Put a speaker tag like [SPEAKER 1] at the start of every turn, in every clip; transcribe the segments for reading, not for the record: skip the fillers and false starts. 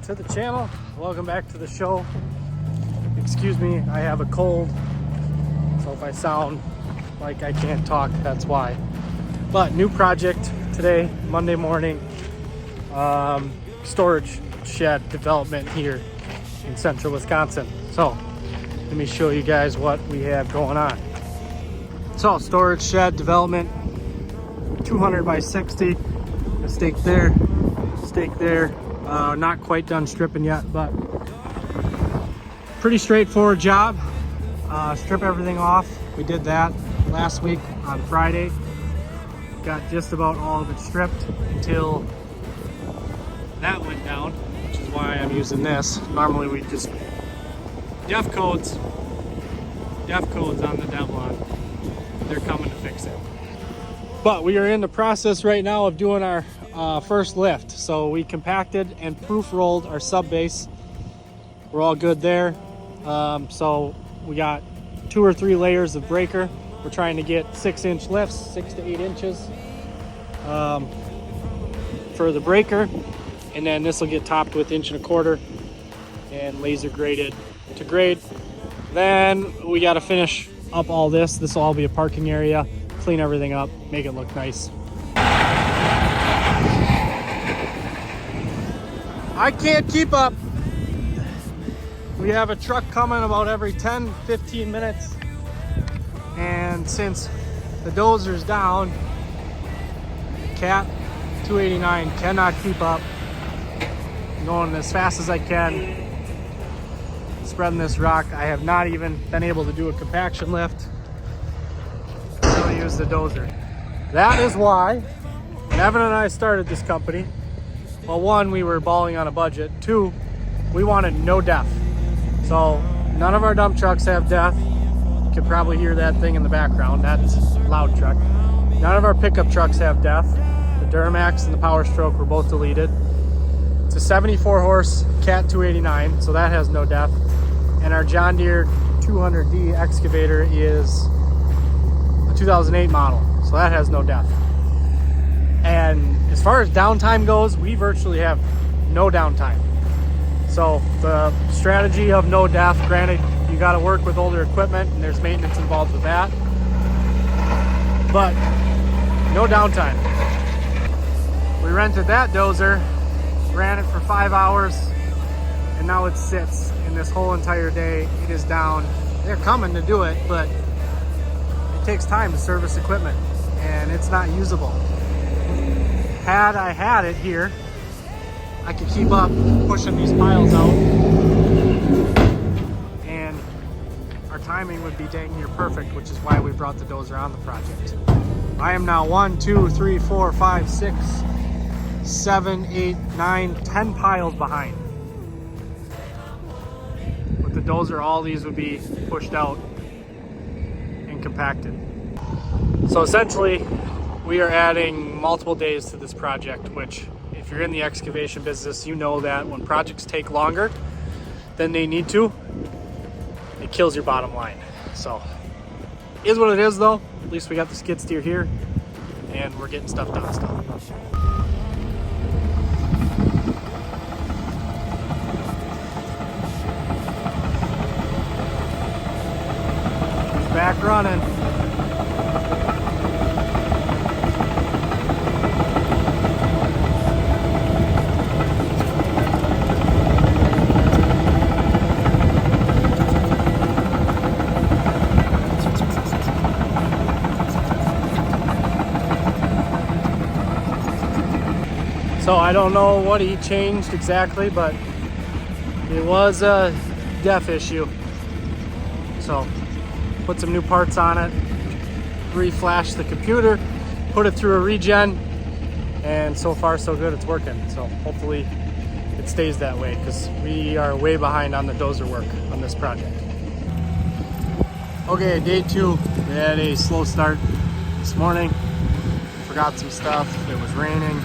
[SPEAKER 1] to the channel. Welcome back to the show. Excuse me, I have a cold, so if I sound like I can't talk, that's why. But new project today, Monday morning. Storage shed development here in central Wisconsin. So let me show you guys what we have going on. So storage shed development, 200 by 60. A stake there, not quite done stripping yet, but pretty straightforward job. Strip everything off. We did that last week on Friday. Got just about all of it stripped until that went down, which is why I'm using this. Normally we just def codes on the Develon. They're coming to fix it. But we are in the process right now of doing our first lift. So we compacted and proof rolled our sub base. We're all good there. So we got 2 or 3 layers of breaker. We're trying to get 6-inch lifts, 6 to 8 inches for the breaker. And then this will get topped with 1.25 inch and laser graded to grade. Then we got to finish up all this. This will all be a parking area. Clean everything up, make it look nice. I can't keep up. We have a truck coming about every 10-15 minutes. And since the dozer's down, Cat 289 cannot keep up. I'm going as fast as I can, spreading this rock. I have not even been able to do a compaction lift. Use the dozer. That is why when Evan and I started this company, well, 1, we were balling on a budget. 2, we wanted no def. So none of our dump trucks have def. You can probably hear that thing in the background. That's a loud truck. None of our pickup trucks have def. The Duramax and the Power Stroke were both deleted. It's a 74 horse Cat 289, so that has no def. And our John Deere 200D excavator is 2008 model, so that has no def. And as far as downtime goes, we virtually have no downtime. So the strategy of no def, granted you got to work with older equipment and there's maintenance involved with that, but no downtime. We rented that dozer, ran it for 5 hours, and now it sits in this whole entire day. It is down. They're coming to do it, but takes time to service equipment and it's not usable. Had I had it here, I could keep up pushing these piles out and our timing would be dang near perfect, which is why we brought the dozer on the project. I am now 1, 2, 3, 4, 5, 6, 7, 8, 9, 10 piles behind. With the dozer, all these would be pushed out and compacted. So essentially we are adding multiple days to this project, which if you're in the excavation business, you know that when projects take longer than they need to, it kills your bottom line. So it is what it is though. At least we got the skid steer here and we're getting stuff done still. Back running. So I don't know what he changed exactly, but it was a def issue. So put some new parts on it, reflash the computer, put it through a regen, and so far so good, it's working. So hopefully it stays that way because we are way behind on the dozer work on this project. Okay, day 2, we had a slow start this morning. Forgot some stuff, it was raining.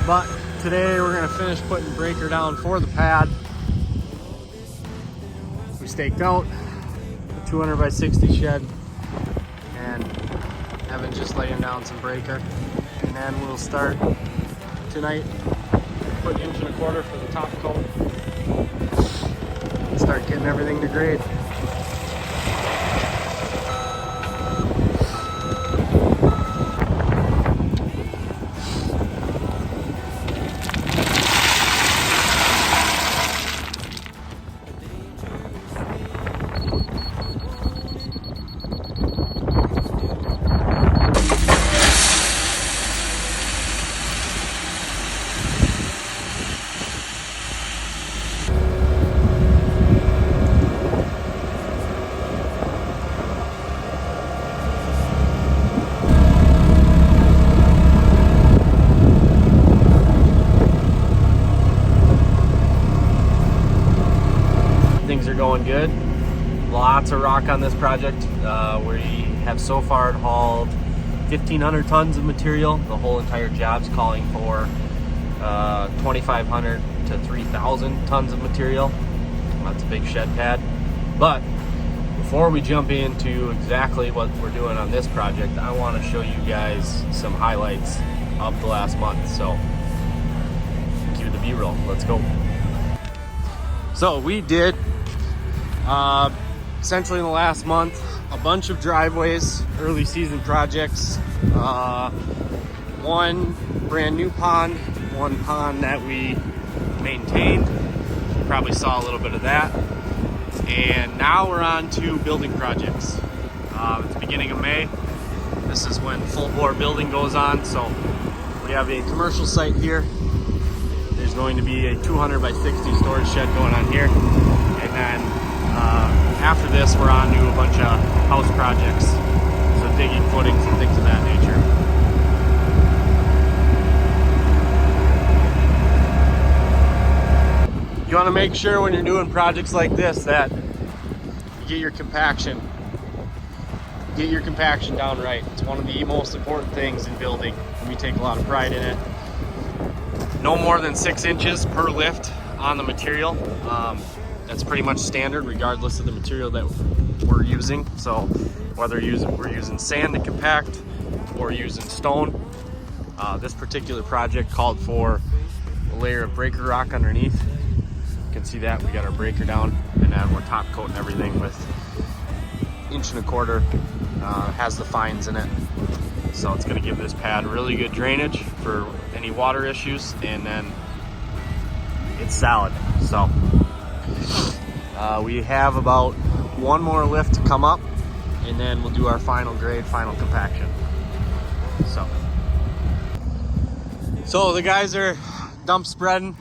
[SPEAKER 1] But today we're gonna finish putting breaker down for the pad. We staked out 200 by 60 shed and Evan just laying down some breaker, and then we'll start tonight put 1.25 inches for the top coat. Start getting everything to grade. Things are going good. Lots of rock on this project. We have so far hauled 1,500 tons of material. The whole entire job's calling for 2,500 to 3,000 tons of material. That's a big shed pad. But before we jump into exactly what we're doing on this project, I want to show you guys some highlights of the last month. So cue the B-roll. Let's go. So we did essentially in the last month a bunch of driveways, early season projects, one brand new pond, one pond that we maintained. You probably saw a little bit of that. And now we're on to building projects. It's the beginning of May. This is when full bore building goes on. So we have a commercial site here. There's going to be a 200 by 60 storage shed going on here. And then after this, we're on to a bunch of house projects. So digging footings and things of that nature. You want to make sure when you're doing projects like this that you get your compaction. Get your compaction down right. It's one of the most important things in building. We take a lot of pride in it. No more than 6 inches per lift on the material. That's pretty much standard regardless of the material that we're using. So whether we're using sand to compact or using stone, this particular project called for a layer of breaker rock underneath. You can see that we got our breaker down, and then we're top coating everything with 1.25 inches. Has the fines in it, so it's going to give this pad really good drainage for any water issues, and then it's solid. So we have about one more lift to come up, and then we'll do our final grade, final compaction. So the guys are dump spreading.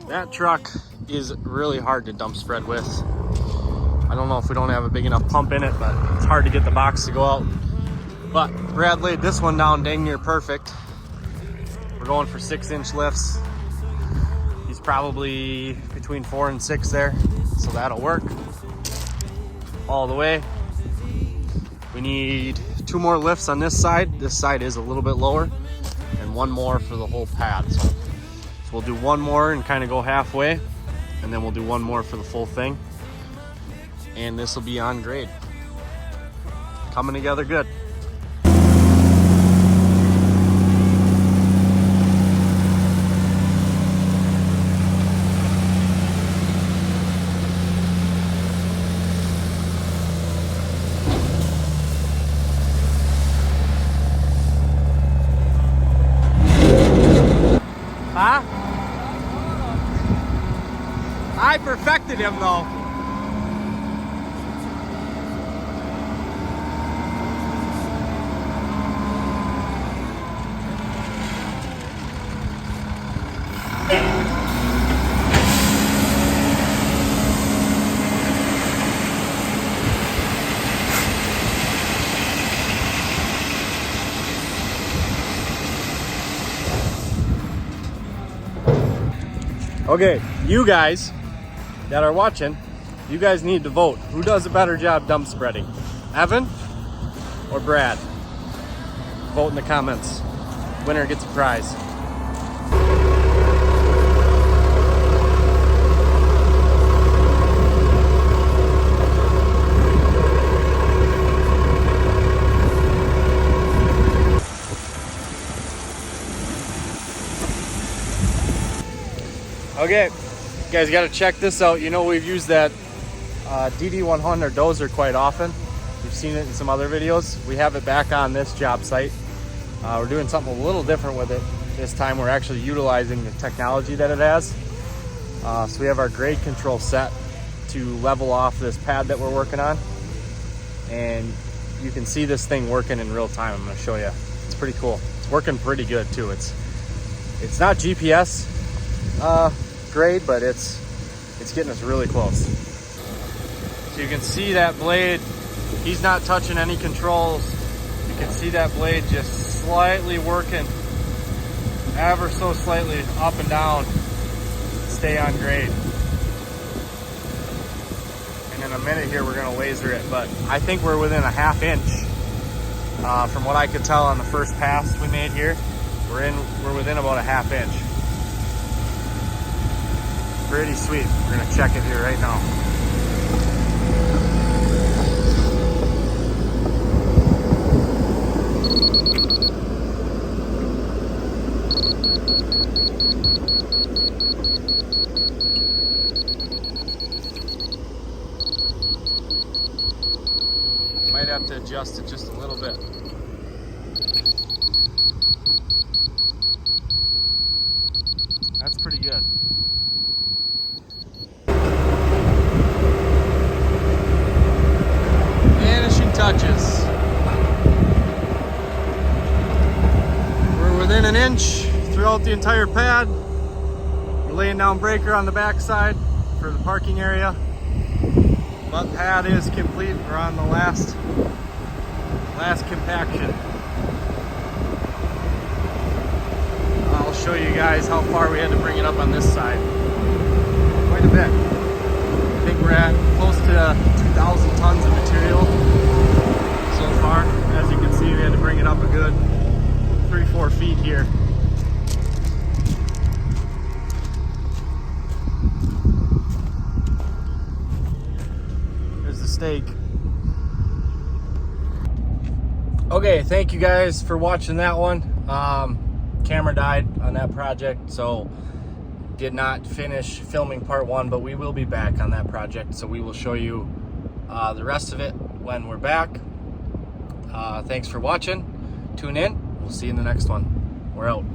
[SPEAKER 1] That truck is really hard to dump spread with. I don't know if we don't have a big enough pump in it, but it's hard to get the box to go out. But Brad laid this one down dang near perfect. We're going for 6-inch lifts. He's probably between 4 and 6 there, so that'll work all the way. We need 2 more lifts on this side. This side is a little bit lower, and 1 more for the whole pad. So we'll do 1 more and kind of go halfway, and then we'll do 1 more for the full thing. And this will be on grade. Coming together good. Huh? I perfected him though. Okay, you guys that are watching, you guys need to vote. Who does a better job dump spreading? Evan or Brad? Vote in the comments. Winner gets a prize. Okay, you guys got to check this out. You know, we've used that DD100 dozer quite often. You've seen it in some other videos. We have it back on this job site. We're doing something a little different with it. This time we're actually utilizing the technology that it has. So we have our grade control set to level off this pad that we're working on. And you can see this thing working in real time. I'm gonna show you. It's pretty cool. It's working pretty good too. It's not GPS grade, but it's getting us really close. So you can see that blade, he's not touching any controls. You can see that blade just slightly working, ever so slightly up and down, stay on grade. And in a minute here, we're gonna laser it, but I think we're within a ½ inch. From what I could tell on the first pass we made here, we're within about a ½ inch. Pretty sweet. We're gonna check it here right now. Might have to adjust it just a little bit. That's pretty good. Finishing touches. We're within an inch throughout the entire pad. We're laying down breaker on the back side for the parking area. But pad is complete. We're on the last compaction. I'll show you guys how far we had to bring it up on this side. Quite a bit. I think we're at close to 2,000 tons of material so far. As you can see, we had to bring it up a good 3-4 feet here. There's the stake. Okay, thank you guys for watching that one. Camera died on that project, so did not finish filming part 1, but we will be back on that project, so we will show you the rest of it when we're back. Thanks for watching. Tune in. We'll see you in the next one. We're out.